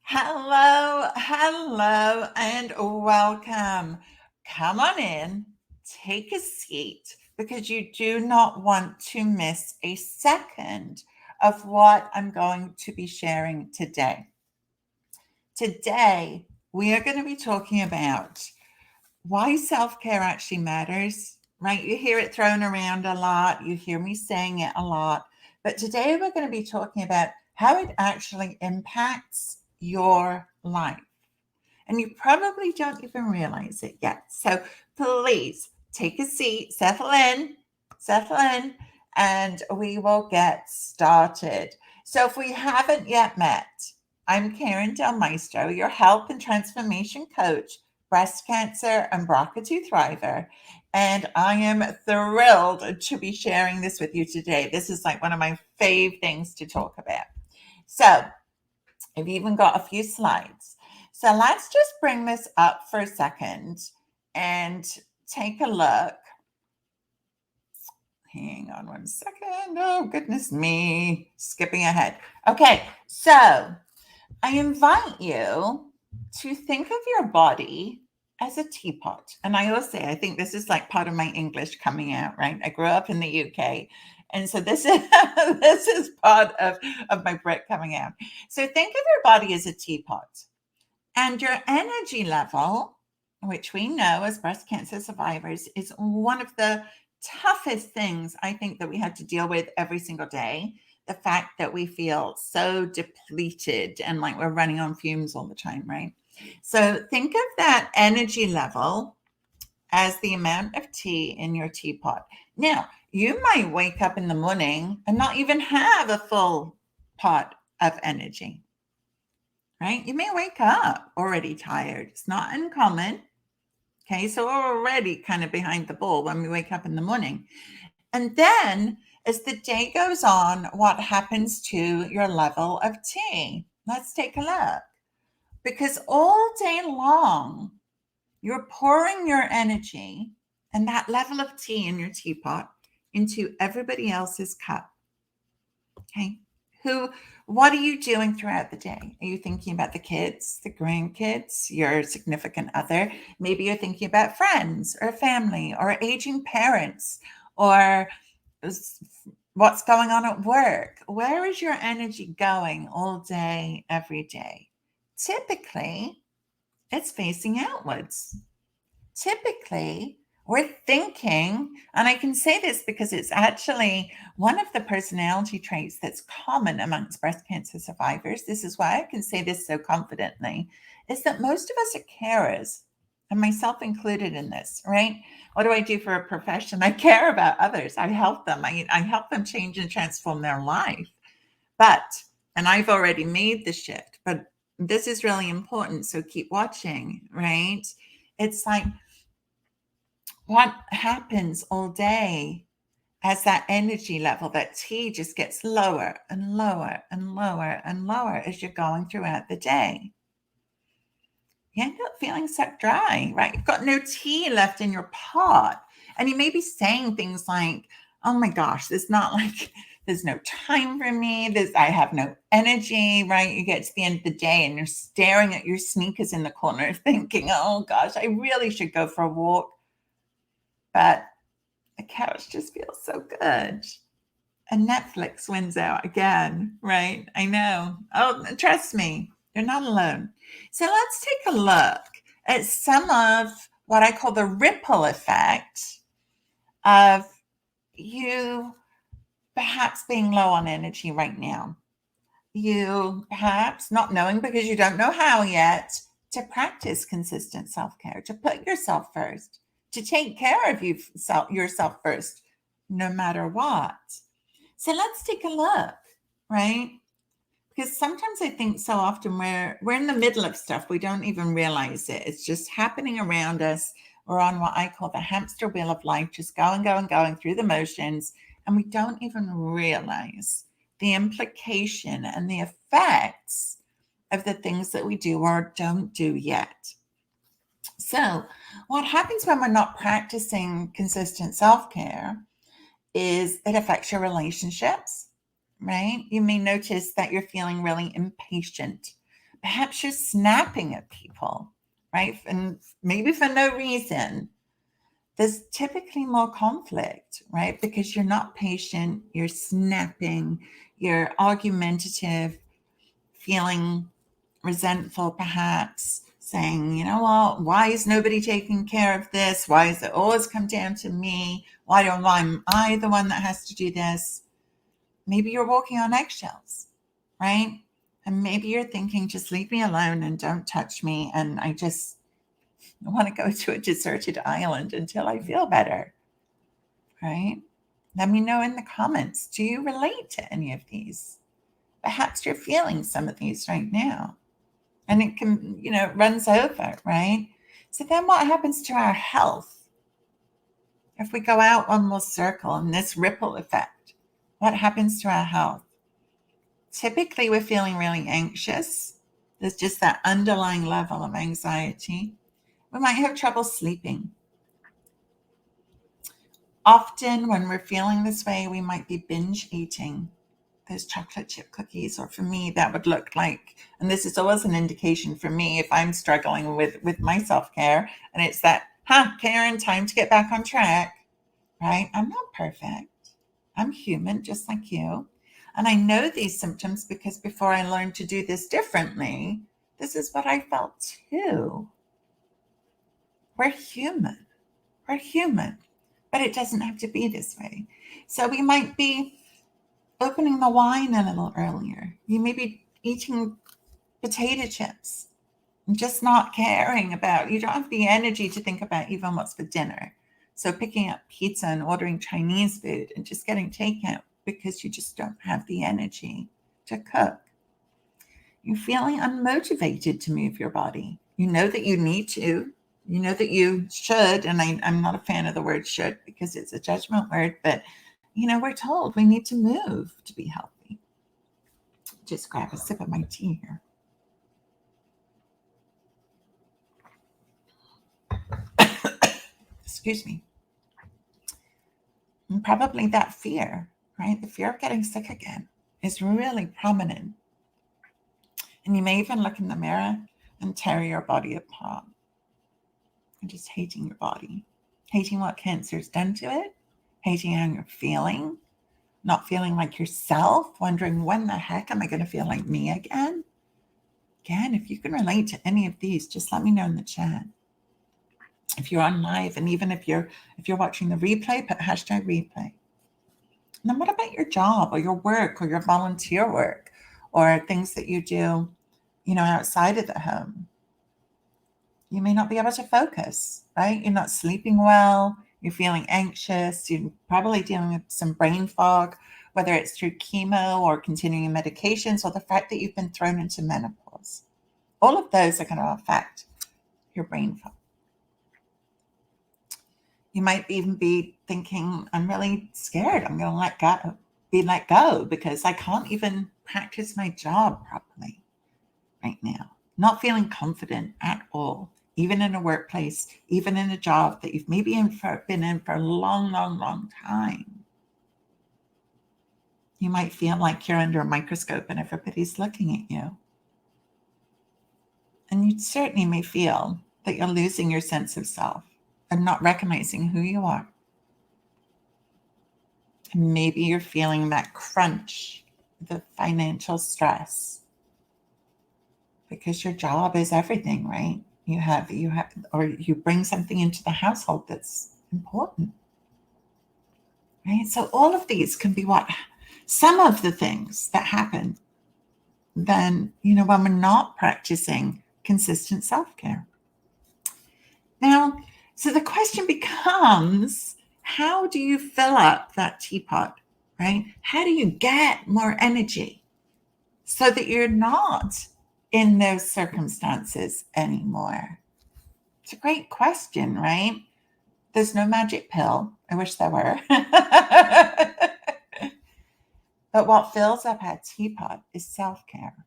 Hello, and welcome. Come on in, take a seat, because you do not want to miss a second of what I'm going to be sharing today. Today, we are going to be talking about why self care actually matters, right? You hear it thrown around a lot, you hear me saying it a lot, but today we're going to be talking about how it actually impacts your life. And you probably don't even realize it yet. So please take a seat, settle in, and we will get started. So if we haven't yet met, I'm Karin Del Maestro, your health and transformation coach, breast cancer and BRCA2 thriver. And I am thrilled to be sharing this with you today. This is like one of my fave things to talk about. So I've even got a few slides. So let's just bring this up for a second and take a look. Hang on one second. Oh, goodness me. Skipping ahead. Okay, so I invite you to think of your body as a teapot. And I always say, I think this is like part of my English coming out, right? I grew up in the UK. And so this is this is part of my Brit coming out. So think of your body as a teapot and your energy level, which we know as breast cancer survivors is one of the toughest things I think that we have to deal with every single day. The fact that we feel so depleted and like we're running on fumes all the time, right? So think of that energy level as the amount of tea in your teapot. Now, you might wake up in the morning and not even have a full pot of energy, right? You may wake up already tired. It's not uncommon. Okay, so we're already kind of behind the ball when we wake up in the morning. And then as the day goes on, what happens to your level of tea? Let's take a look. Because all day long, you're pouring your energy and that level of tea in your teapot into everybody else's cup. Okay. Who, what are you doing throughout the day? Are you thinking about the kids, the grandkids, your significant other? Maybe you're thinking about friends or family or aging parents or what's going on at work. Where is your energy going all day, every day? Typically, it's facing outwards. Typically, we're thinking, and I can say this because it's actually one of the personality traits that's common amongst breast cancer survivors. This is why I can say this so confidently, is that most of us are carers, and myself included in this, right? What do I do for a profession? I care about others. I help them. I help them change and transform their life. But, and I've already made the shift, but this is really important. So keep watching, right? It's like, what happens all day as that energy level, that T just gets lower and lower and lower and lower as you're going throughout the day. You end up feeling sucked dry, right? You've got no tea left in your pot. And you may be saying things like, oh my gosh, there's no time for me. I have no energy, right? You get to the end of the day and you're staring at your sneakers in the corner thinking, oh gosh, I really should go for a walk. But the couch just feels so good. And Netflix wins out again, right? I know. Oh, trust me, you're not alone. So let's take a look at some of what I call the ripple effect of you perhaps being low on energy right now. You perhaps not knowing because you don't know how yet to practice consistent self care, to put yourself first, to take care of yourself first, no matter what. So let's take a look, right? Because sometimes I think so often we're in the middle of stuff, we don't even realize it. It's just happening around us. We're on what I call the hamster wheel of life, just going through the motions, and we don't even realize the implication and the effects of the things that we do or don't do yet. So, what happens when we're not practicing consistent self care is it affects your relationships, right? You may notice that you're feeling really impatient. Perhaps you're snapping at people, right? And maybe for no reason. There's typically more conflict, right? Because you're not patient, you're snapping, you're argumentative, feeling resentful, perhaps saying, you know what, why is nobody taking care of this? Why does it always come down to me? Why am I the one that has to do this? Maybe you're walking on eggshells, right? And maybe you're thinking, just leave me alone and don't touch me. And I want to go to a deserted island until I feel better, right? Let me know in the comments. Do you relate to any of these? Perhaps you're feeling some of these right now. And it can, it runs over, right? So then what happens to our health? If we go out one more circle and this ripple effect, what happens to our health? Typically, we're feeling really anxious. There's just that underlying level of anxiety. We might have trouble sleeping. Often when we're feeling this way, we might be binge eating those chocolate chip cookies, or for me, that would look like, and this is always an indication for me if I'm struggling with my self-care, and it's that, Karin, time to get back on track, right? I'm not perfect. I'm human, just like you. And I know these symptoms because before I learned to do this differently, this is what I felt too. We're human. We're human. But it doesn't have to be this way. So we might be opening the wine a little earlier. You may be eating potato chips and just not caring about, you don't have the energy to think about even what's for dinner. So picking up pizza and ordering Chinese food and just getting takeout because you just don't have the energy to cook. You're feeling unmotivated to move your body. You know that you need to. You know that you should, and I'm not a fan of the word should because it's a judgment word, but we're told we need to move to be healthy. Just grab a sip of my tea here. Excuse me. And probably that fear, right? The fear of getting sick again is really prominent. And you may even look in the mirror and tear your body apart. And just hating your body, hating what cancer's done to it, hating how you're feeling, not feeling like yourself, wondering when the heck am I going to feel like me again? Again, if you can relate to any of these, just let me know in the chat. If you're on live, and even if you're watching the replay, put #replay. And then what about your job or your work or your volunteer work or things that you do, outside of the home? You may not be able to focus, right? You're not sleeping well. You're feeling anxious. You're probably dealing with some brain fog, whether it's through chemo or continuing medications or the fact that you've been thrown into menopause. All of those are going to affect your brain fog. You might even be thinking, I'm really scared. I'm going to be let go because I can't even practice my job properly right now. Not feeling confident at all, even in a workplace, even in a job that you've maybe been in for a long, long, long time. You might feel like you're under a microscope and everybody's looking at you. And you certainly may feel that you're losing your sense of self and not recognizing who you are. And maybe you're feeling that crunch, the financial stress, because your job is everything, right? You have, or you bring something into the household that's important, right? So all of these can be some of the things that happen then, when we're not practicing consistent self-care. Now, so the question becomes, how do you fill up that teapot, right? How do you get more energy so that you're not in those circumstances anymore? It's a great question, right? There's no magic pill. I wish there were. But what fills up our teapot is self-care.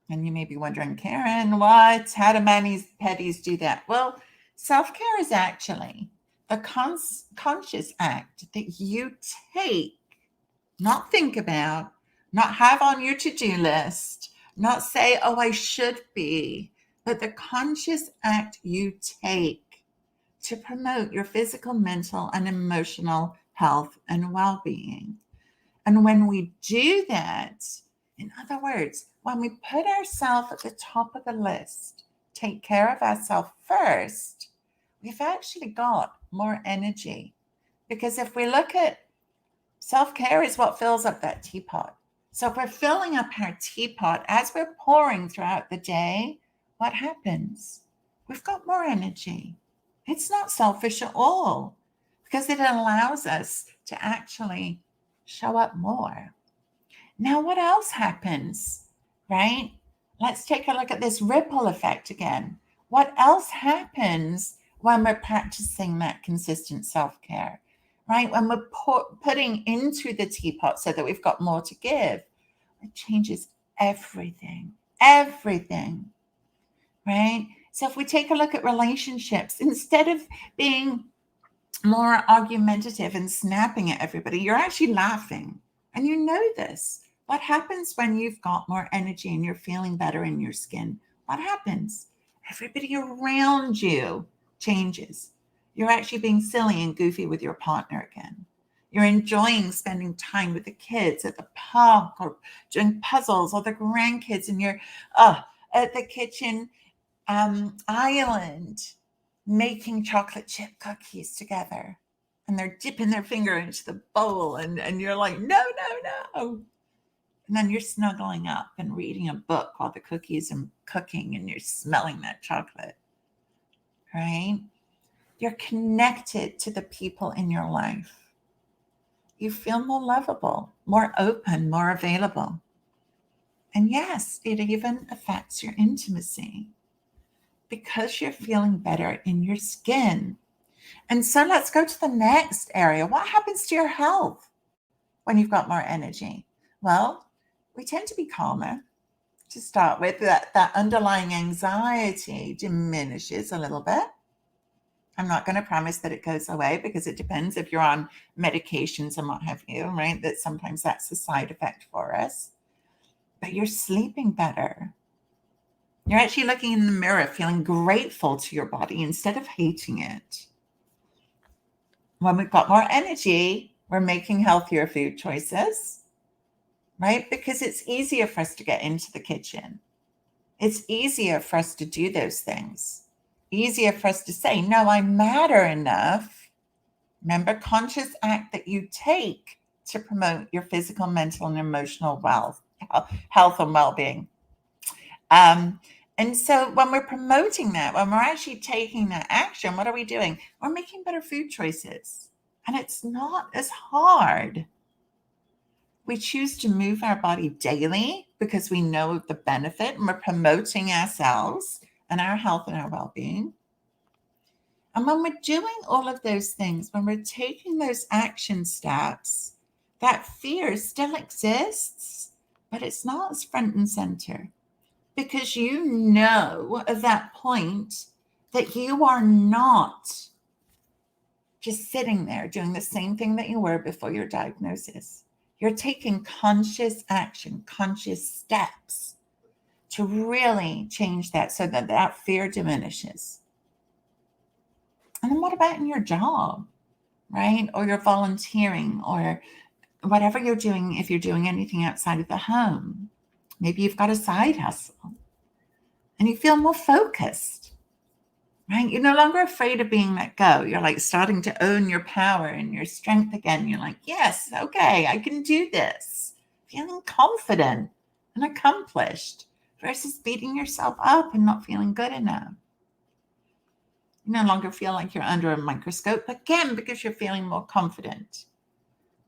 And you may be wondering, Karin, how do mani-pedis do that? Well, self-care is actually the conscious act that you take, not think about, not have on your to-do list, Not say, oh, I should be, but the conscious act you take to promote your physical, mental, and emotional health and well being. And when we do that, in other words, when we put ourselves at the top of the list, take care of ourselves first, we've actually got more energy. Because if we look at self-care is what fills up that teapot. So if we're filling up our teapot as we're pouring throughout the day, what happens? We've got more energy. It's not selfish at all because it allows us to actually show up more. Now, what else happens, right? Let's take a look at this ripple effect again. What else happens when we're practicing that consistent self care, right? When we're putting into the teapot so that we've got more to give, it changes everything, everything, right? So if we take a look at relationships, instead of being more argumentative and snapping at everybody, you're actually laughing. And you know this. What happens when you've got more energy and you're feeling better in your skin? What happens? Everybody around you changes. You're actually being silly and goofy with your partner again. You're enjoying spending time with the kids at the park or doing puzzles, or the grandkids, and you're at the kitchen island making chocolate chip cookies together, and they're dipping their finger into the bowl, and you're like, no, no, no. And then you're snuggling up and reading a book while the cookies are cooking and you're smelling that chocolate, right? You're connected to the people in your life. You feel more lovable, more open, more available. And yes, it even affects your intimacy because you're feeling better in your skin. And so let's go to the next area. What happens to your health when you've got more energy? Well, we tend to be calmer to start with. That underlying anxiety diminishes a little bit. I'm not going to promise that it goes away because it depends if you're on medications and what have you, right? That sometimes that's a side effect for us. But you're sleeping better. You're actually looking in the mirror, feeling grateful to your body instead of hating it. When we've got more energy, we're making healthier food choices, right? Because it's easier for us to get into the kitchen. It's easier for us to do those things. Easier for us to say, no, I matter enough. Remember, conscious act that you take to promote your physical, mental, and emotional health and well-being. And so when we're promoting that, when we're actually taking that action, what are we doing? We're making better food choices. And it's not as hard. We choose to move our body daily because we know the benefit and we're promoting ourselves and our health and our well-being. And when we're doing all of those things, when we're taking those action steps, that fear still exists, but it's not as front and center. Because you know at that point that you are not just sitting there doing the same thing that you were before your diagnosis. You're taking conscious action, conscious steps to really change that so that that fear diminishes. And then what about in your job, right? Or your volunteering or whatever you're doing, if you're doing anything outside of the home. Maybe you've got a side hustle and you feel more focused, right? You're no longer afraid of being let go. You're like starting to own your power and your strength again. You're like, yes, okay, I can do this. Feeling confident and accomplished versus beating yourself up and not feeling good enough. You no longer feel like you're under a microscope, again, because you're feeling more confident.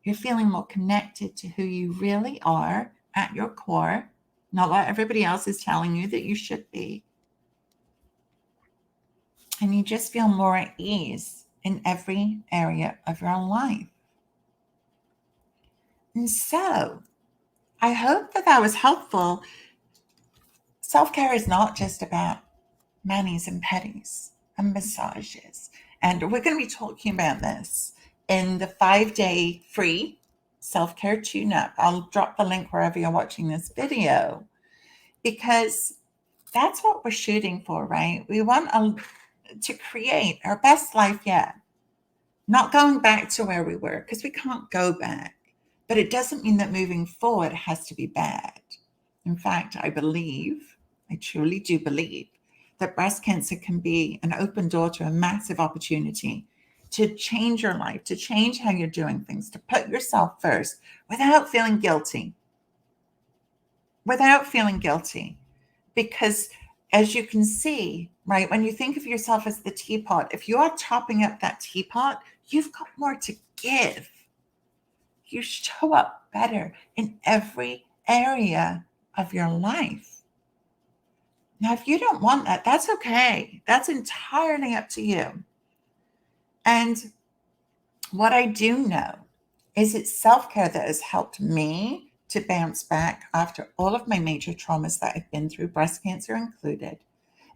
You're feeling more connected to who you really are at your core, not what everybody else is telling you that you should be. And you just feel more at ease in every area of your life. And so I hope that that was helpful. Self-care is not just about manis and pedis and massages. And we're going to be talking about this in the 5-day free self-care tune-up. I'll drop the link wherever you're watching this video. because that's what we're shooting for, right? We want to create our best life yet, not going back to where we were, because we can't go back. But it doesn't mean that moving forward has to be bad. In fact, I truly do believe, that breast cancer can be an open door to a massive opportunity to change your life, to change how you're doing things, to put yourself first without feeling guilty. Without feeling guilty. Because as you can see, right, when you think of yourself as the teapot, if you are topping up that teapot, you've got more to give. You show up better in every area of your life. Now, if you don't want that, that's okay. That's entirely up to you. And what I do know is it's self-care that has helped me to bounce back after all of my major traumas that I've been through, breast cancer included.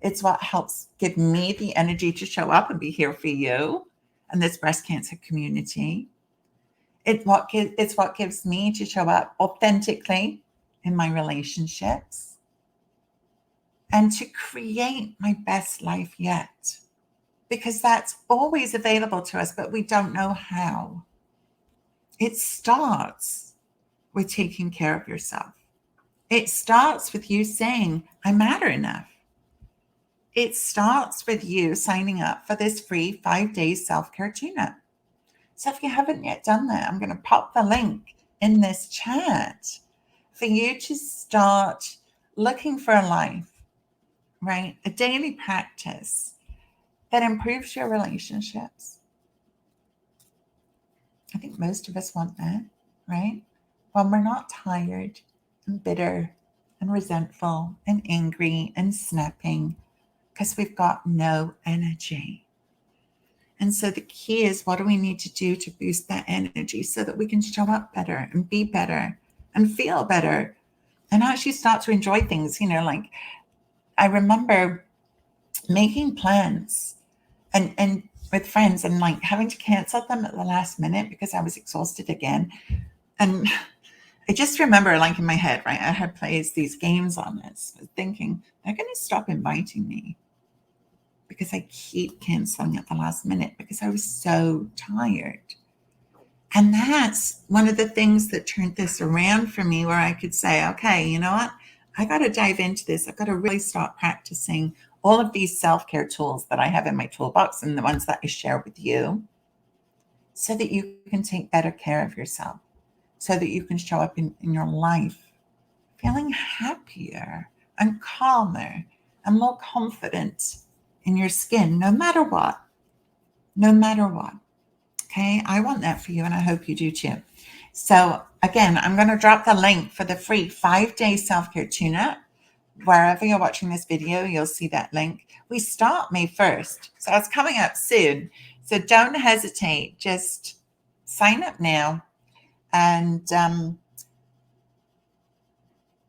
It's what helps give me the energy to show up and be here for you and this breast cancer community. It's what gives me to show up authentically in my relationships and to create my best life yet. Because that's always available to us, but we don't know how. It starts with taking care of yourself. It starts with you saying, I matter enough. It starts with you signing up for this free 5-day self-care tune-up. So if you haven't yet done that, I'm going to pop the link in this chat for you to start looking for a life, right? A daily practice that improves your relationships. I think most of us want that, right? When we're not tired and bitter and resentful and angry and snapping because we've got no energy. And so the key is, what do we need to do to boost that energy so that we can show up better and be better and feel better and actually start to enjoy things? Like I remember making plans and with friends and like having to cancel them at the last minute because I was exhausted again. And I just remember, like in my head, right, I had played these games on this, thinking they're going to stop inviting me because I keep canceling at the last minute because I was so tired. And that's one of the things that turned this around for me, where I could say, okay, you know what? I got to dive into this. I've got to really start practicing all of these self-care tools that I have in my toolbox and the ones that I share with you, so that you can take better care of yourself, so that you can show up in your life feeling happier and calmer and more confident in your skin, no matter what. No matter what. Okay, I want that for you, and I hope you do too. So again, I'm going to drop the link for the free 5-day self-care tune-up. Wherever you're watching this video, you'll see that link. We start May 1st, so it's coming up soon. So don't hesitate. Just sign up now and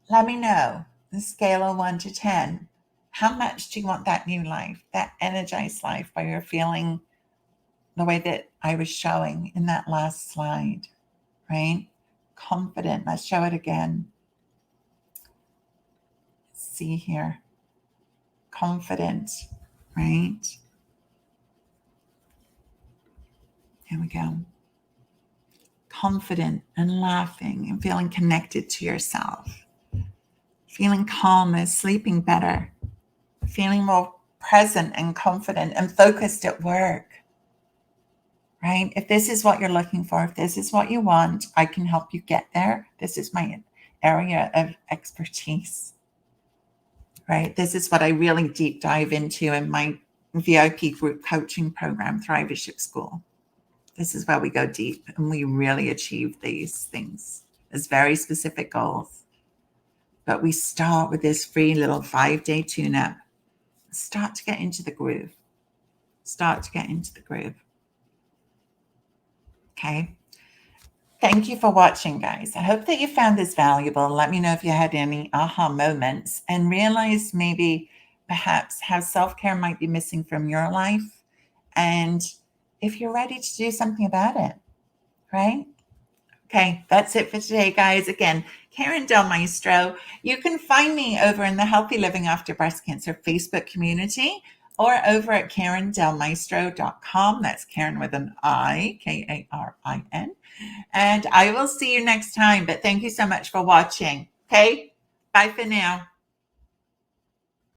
let me know, the scale of 1 to 10. How much do you want that new life, that energized life, where you're feeling the way that I was showing in that last slide, right? Confident. Let's show it again. See here. Confident, right? Here we go. Confident and laughing and feeling connected to yourself. Feeling calmer, sleeping better. Feeling more present and confident and focused at work. Right? If this is what you're looking for, if this is what you want, I can help you get there. This is my area of expertise, right? This is what I really deep dive into in my VIP group coaching program, Thrivership School. This is where we go deep and we really achieve these things as very specific goals. But we start with this free little 5-day tune-up. Start to get into the groove. Start to get into the groove. Okay. Thank you for watching, guys. I hope that you found this valuable. Let me know if you had any aha moments and realized maybe perhaps how self-care might be missing from your life, and if you're ready to do something about it, right? Okay, that's it for today, guys. Again, Karin Del Maestro. You can find me over in the Healthy Living After Breast Cancer Facebook community or over at KarinDelMaestro.com. That's Karin with an I, Karin. And I will see you next time. But thank you so much for watching. Okay, bye for now.